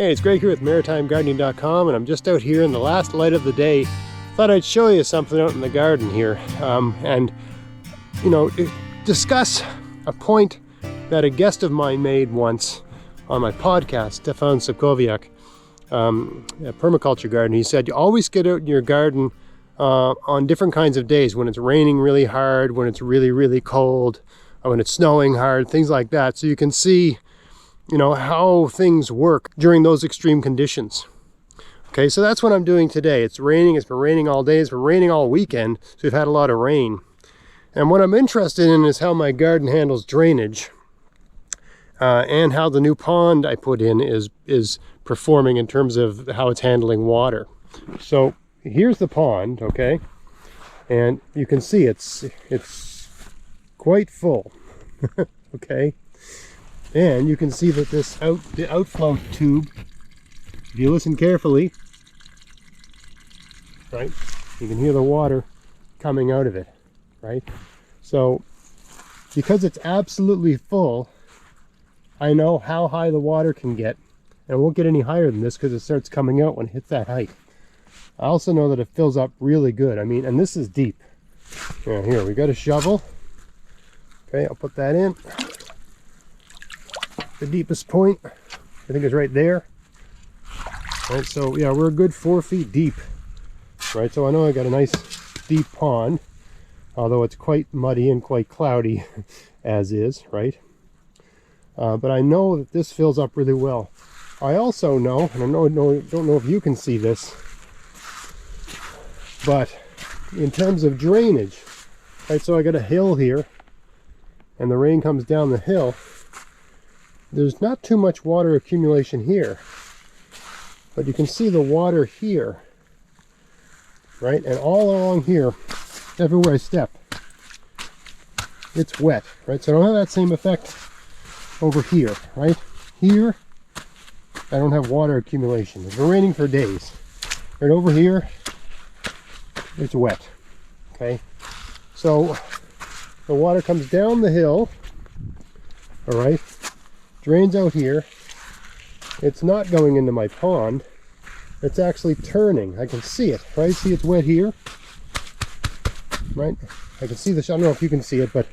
Hey, it's Greg here with MaritimeGardening.com, and I'm just out here in the last light of the day. Thought I'd show you something out in the garden here, and discuss a point that a guest of mine made once on my podcast, Stefan Sokowiak, a permaculture gardener. He said you always get out in your garden on different kinds of days, when it's raining really hard, when it's really, really cold, when it's snowing hard, things like that, so you can see how things work during those extreme conditions. Okay, so that's what I'm doing today. It's raining, it's been raining all day, it's been raining all weekend, so we've had a lot of rain. And what I'm interested in is how my garden handles drainage, and how the new pond I put in is performing in terms of how it's handling water. So here's the pond, okay? And you can see it's quite full, okay? And you can see that the outflow tube, if you listen carefully, right, you can hear the water coming out of it, right? So because it's absolutely full, I know how high the water can get, and it won't get any higher than this because it starts coming out when it hits that height. I also know that it fills up really good. I mean, and this is deep. Now here, we got a shovel. Okay, I'll put that in. The deepest point, I think, is right there. Right, so yeah, we're a good 4 feet deep. Right, so I know I got a nice deep pond, although it's quite muddy and quite cloudy as is, right? But I know that this fills up really well. I also know, and I don't know if you can see this, but in terms of drainage, right, so I got a hill here, and the rain comes down the hill. There's not too much water accumulation here, but you can see the water here, right? And all along here, everywhere I step, it's wet, right? So I don't have that same effect over here, right? Here, I don't have water accumulation. It's been raining for days. Right over here, it's wet, okay? So the water comes down the hill, all right? Drains out here. It's not going into my pond. It's actually turning. I can see it, right? See, it's wet here, right? I can see the, I don't know if you can see it, but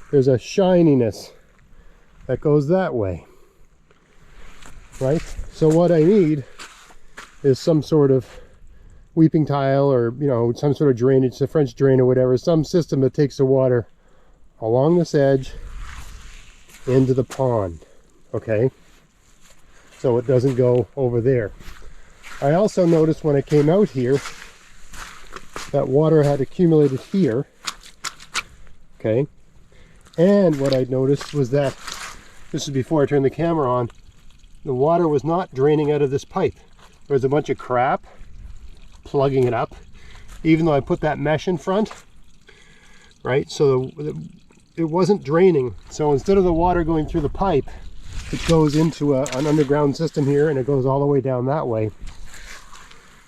there's a shininess that goes that way, right? So what I need is some sort of weeping tile, or some sort of drainage, a French drain or whatever, some system that takes the water along this edge into the pond. Okay, so it doesn't go over there. I also noticed when I came out here that water had accumulated here, okay, and what I noticed was that, this is before I turned the camera on, the water was not draining out of this pipe. There was a bunch of crap plugging it up, even though I put that mesh in front, right? So it wasn't draining. So instead of the water going through the pipe, it goes into an underground system here, and it goes all the way down that way.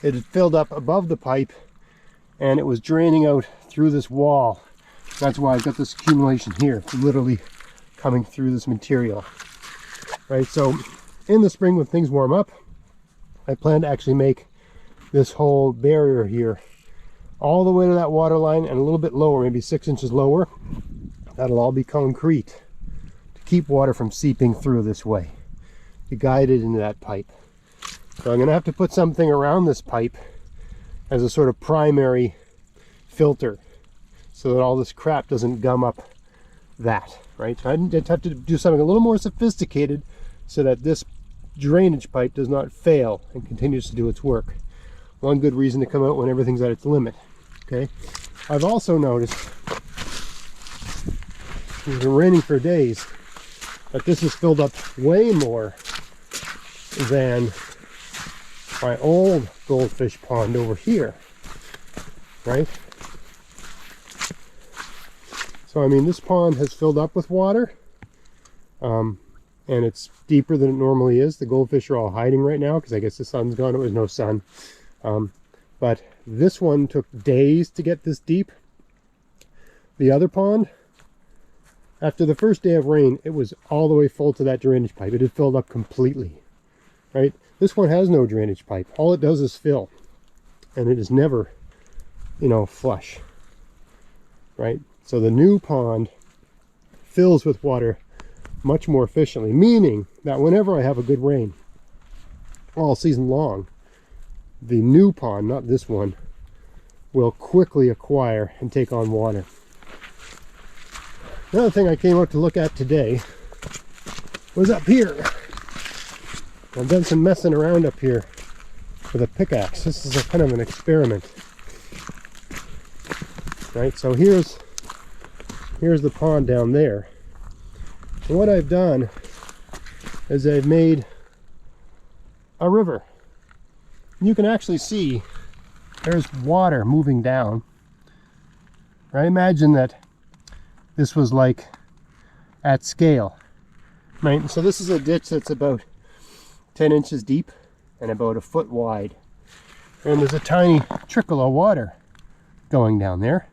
It had filled up above the pipe, and it was draining out through this wall. That's why I've got this accumulation here. It's literally coming through this material, right? So in the spring, when things warm up, I plan to actually make this whole barrier here all the way to that water line, and a little bit lower, maybe 6 inches lower. That'll all be concrete, keep water from seeping through this way, to guide it into that pipe. So I'm going to have to put something around this pipe as a sort of primary filter, so that all this crap doesn't gum up that, right? So I have to do something a little more sophisticated so that this drainage pipe does not fail and continues to do its work. One good reason to come out when everything's at its limit, okay? I've also noticed, it's been raining for days, but this is filled up way more than my old goldfish pond over here, right? So I mean, this pond has filled up with water, and it's deeper than it normally is. The goldfish are all hiding right now because I guess the sun's gone. It was no sun, but this one took days to get this deep. The other pond, after the first day of rain, it was all the way full to that drainage pipe. It had filled up completely, right? This one has no drainage pipe. All it does is fill, and it is never, you know, flush, right? So the new pond fills with water much more efficiently, meaning that whenever I have a good rain all season long, the new pond, not this one, will quickly acquire and take on water. Another thing I came out to look at today was up here. I've done some messing around up here with a pickaxe. This is a kind of an experiment, right? So here's the pond down there. And what I've done is I've made a river. You can actually see there's water moving down. I imagine that this was like at scale, right? So this is a ditch that's about 10 inches deep and about a foot wide. And there's a tiny trickle of water going down there.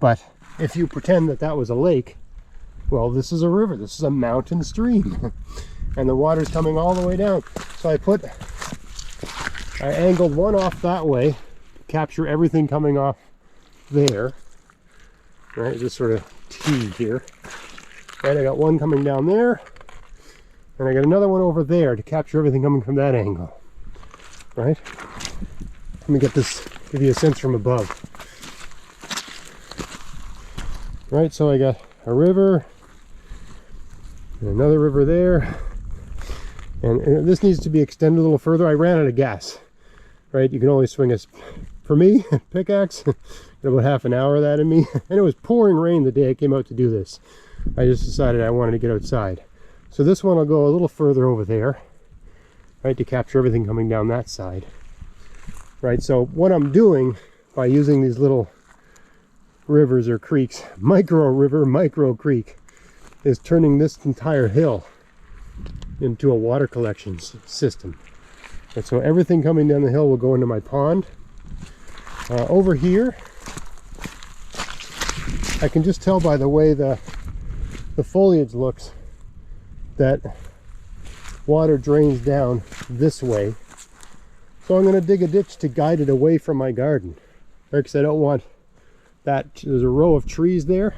But if you pretend that that was a lake, well, this is a river. This is a mountain stream. And the water's coming all the way down. So I angled one off that way to capture everything coming off there. Right, this sort of T here. Right, I got one coming down there. And I got another one over there to capture everything coming from that angle. Right? Let me get this, give you a sense from above. Right, so I got a river, and another river there. And this needs to be extended a little further. I ran out of gas. Right, you can only swing a, for me, pickaxe. Got about half an hour of that in me. And it was pouring rain the day I came out to do this. I just decided I wanted to get outside. So this one will go a little further over there, right, to capture everything coming down that side. Right, so what I'm doing by using these little rivers or creeks, micro river, micro creek, is turning this entire hill into a water collection system. And so everything coming down the hill will go into my pond. Over here, I can just tell by the way the foliage looks that water drains down this way. So I'm going to dig a ditch to guide it away from my garden. Because I don't want that, there's a row of trees there.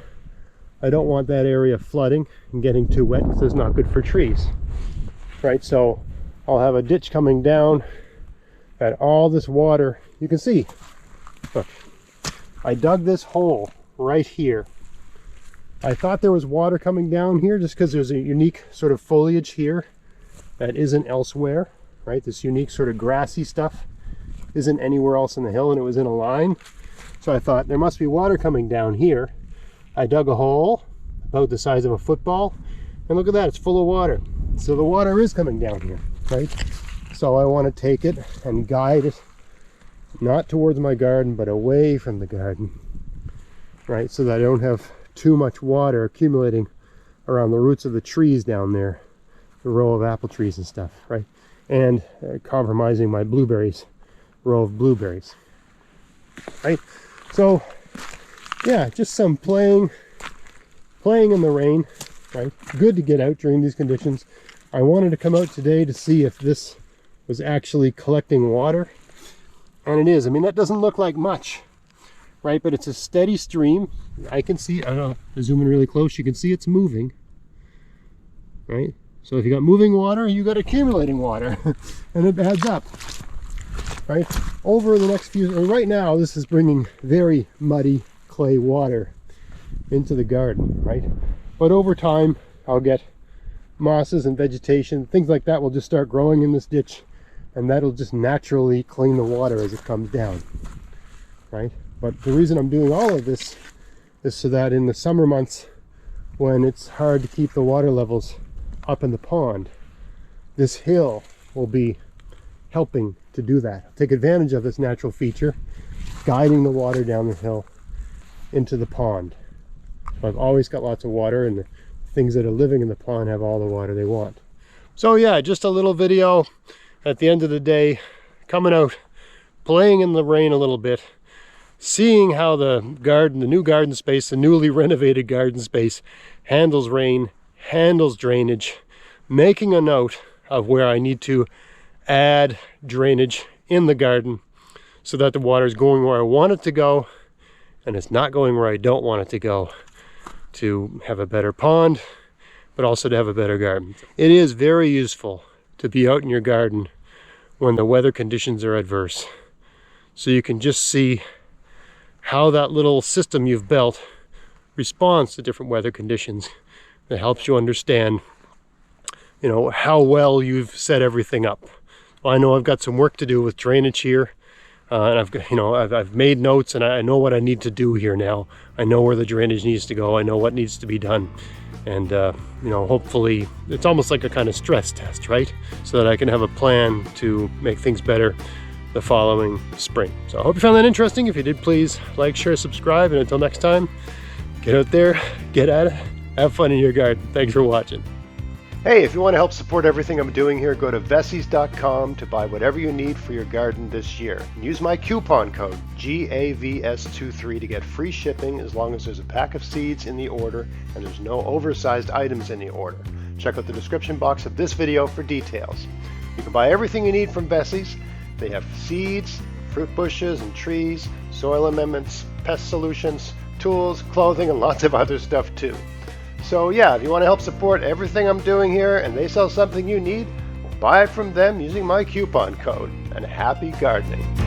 I don't want that area flooding and getting too wet because it's not good for trees. Right, so I'll have a ditch coming down that all this water, you can see, look, I dug this hole right here. I thought there was water coming down here just because there's a unique sort of foliage here that isn't elsewhere, right? This unique sort of grassy stuff isn't anywhere else in the hill, and it was in a line. So I thought there must be water coming down here. I dug a hole about the size of a football, and look at that, it's full of water. So the water is coming down here, right? So I want to take it and guide it, not towards my garden, but away from the garden, right? So that I don't have too much water accumulating around the roots of the trees down there, the row of apple trees and stuff, right? And compromising my blueberries, row of blueberries, right? So yeah, just some playing in the rain, right? Good to get out during these conditions. I wanted to come out today to see if this was actually collecting water, and it is. I mean, that doesn't look like much, right? But it's a steady stream. I can see, I don't know, I zoom in really close, you can see it's moving, right? So if you got moving water, you got accumulating water, and it adds up, right? Over the next few, right now, this is bringing very muddy clay water into the garden, right? But over time, I'll get mosses and vegetation, things like that will just start growing in this ditch, and that'll just naturally clean the water as it comes down, right? But the reason I'm doing all of this is so that in the summer months, when it's hard to keep the water levels up in the pond, this hill will be helping to do that. Take advantage of this natural feature, guiding the water down the hill into the pond. So I've always got lots of water, and the things that are living in the pond have all the water they want. So yeah, just a little video at the end of the day, coming out, playing in the rain a little bit, seeing how the garden, the new garden space, the newly renovated garden space handles rain, handles drainage, making a note of where I need to add drainage in the garden so that the water is going where I want it to go and it's not going where I don't want it to go, to have a better pond, but also to have a better garden. It is very useful to be out in your garden when the weather conditions are adverse, so you can just see how that little system you've built responds to different weather conditions. It helps you understand, you know, how well you've set everything up. Well, I know I've got some work to do with drainage here, and I've made notes, and I know what I need to do here now. I know where the drainage needs to go. I know what needs to be done, and you know, hopefully it's almost like a kind of stress test, right? So that I can have a plan to make things better the following spring. So I hope you found that interesting. If you did, please like, share, subscribe, and until next time, get out there, get at it, have fun in your garden. Thanks for watching. Hey, if you want to help support everything I'm doing here, go to Veseys.com to buy whatever you need for your garden this year. And use my coupon code GAVS23 to get free shipping as long as there's a pack of seeds in the order and there's no oversized items in the order. Check out the description box of this video for details. You can buy everything you need from Veseys. They have seeds, fruit bushes and trees, soil amendments, pest solutions, tools, clothing, and lots of other stuff too. So yeah, if you want to help support everything I'm doing here and they sell something you need, buy it from them using my coupon code, and happy gardening.